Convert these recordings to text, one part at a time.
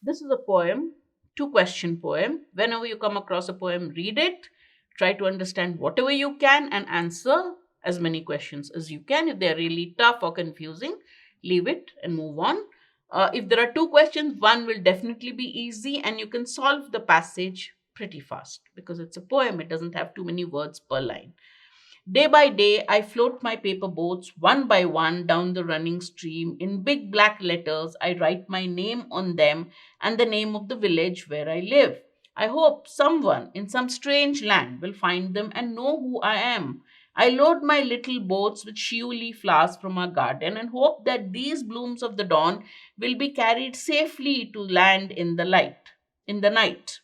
This is a poem, two question poem. Whenever you come across a poem, read it, try to understand whatever you can, and answer as many questions as you can. If they're really tough or confusing, leave it and move on. If there are two questions, one will definitely be easy, and you can solve the passage pretty fast because it's a poem. It doesn't have too many words per line. Day by day, I float my paper boats one by one down the running stream. In big black letters, I write my name on them and the name of the village where I live. I hope someone in some strange land will find them and know who I am. I load my little boats with shiuli flowers from our garden and hope that these blooms of the dawn will be carried safely to land in the night.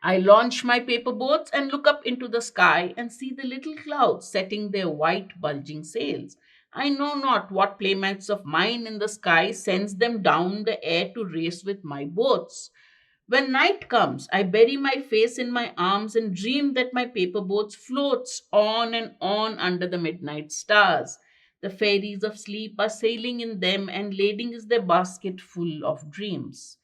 I launch my paper boats and look up into the sky and see the little clouds setting their white bulging sails. I know not what playmates of mine in the sky sends them down the air to race with my boats. When night comes, I bury my face in my arms and dream that my paper boats floats on and on under the midnight stars. The fairies of sleep are sailing in them and lading is their basket full of dreams.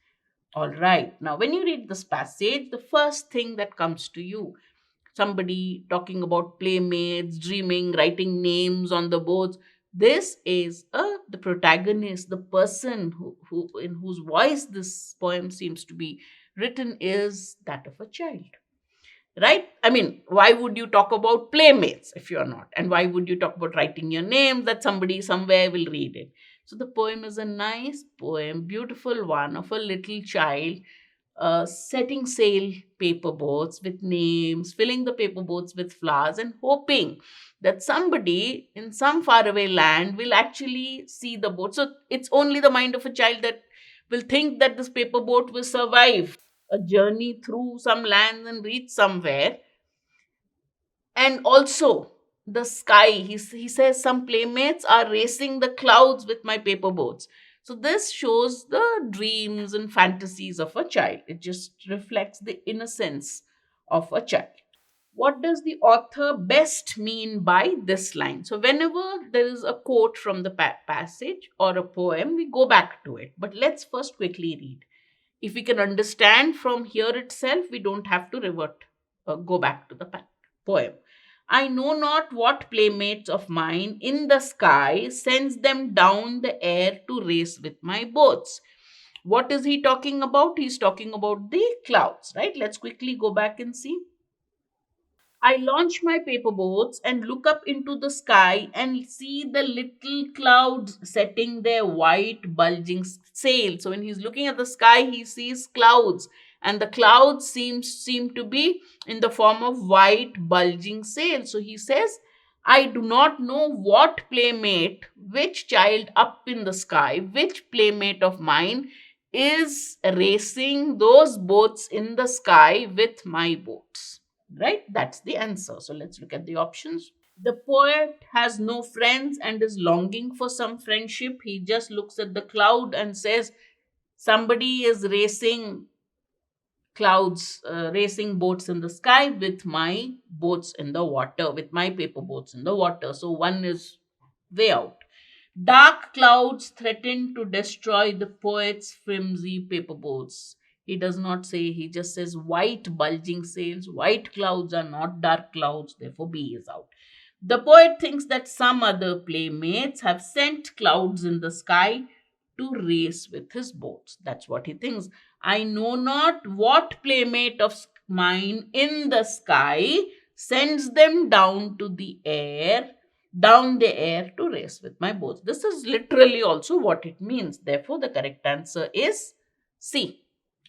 All right. Now, when you read this passage, the first thing that comes to you, somebody talking about playmates, dreaming, writing names on the boards. This is the protagonist, the person who in whose voice this poem seems to be written is that of a child, right? I mean, why would you talk about playmates if you're not? And why would you talk about writing your name that somebody somewhere will read it? So the poem is a nice poem, beautiful one of a little child setting sail paper boats with names, filling the paper boats with flowers, and hoping that somebody in some faraway land will actually see the boat. So it's only the mind of a child that will think that this paper boat will survive a journey through some lands and reach somewhere. And also, the sky. He says, some playmates are racing the clouds with my paper boats. So, this shows the dreams and fantasies of a child. It just reflects the innocence of a child. What does the author best mean by this line? So, whenever there is a quote from the passage or a poem, we go back to it. But let's first quickly read. If we can understand from here itself, we don't have to go back to the poem. I know not what playmates of mine in the sky sends them down the air to race with my boats. What is he talking about? He's talking about the clouds, right? Let's quickly go back and see. I launch my paper boats and look up into the sky and see the little clouds setting their white bulging sail. So when he's looking at the sky, he sees clouds, and the clouds seem to be in the form of white bulging sail. So he says, I do not know what playmate, which child up in the sky, which playmate of mine is racing those boats in the sky with my boats. Right? That's the answer. So let's look at the options. The poet has no friends and is longing for some friendship. He just looks at the cloud and says, somebody is racing clouds, racing boats in the sky with my boats in the water, with my paper boats in the water. So one is way out. Dark clouds threaten to destroy the poet's flimsy paper boats. He does not say, he just says white bulging sails. White clouds are not dark clouds, therefore B is out. The poet thinks that some other playmates have sent clouds in the sky to race with his boats. That's what he thinks. I know not what playmate of mine in the sky sends them down the air to race with my boats. This is literally also what it means. Therefore, the correct answer is C.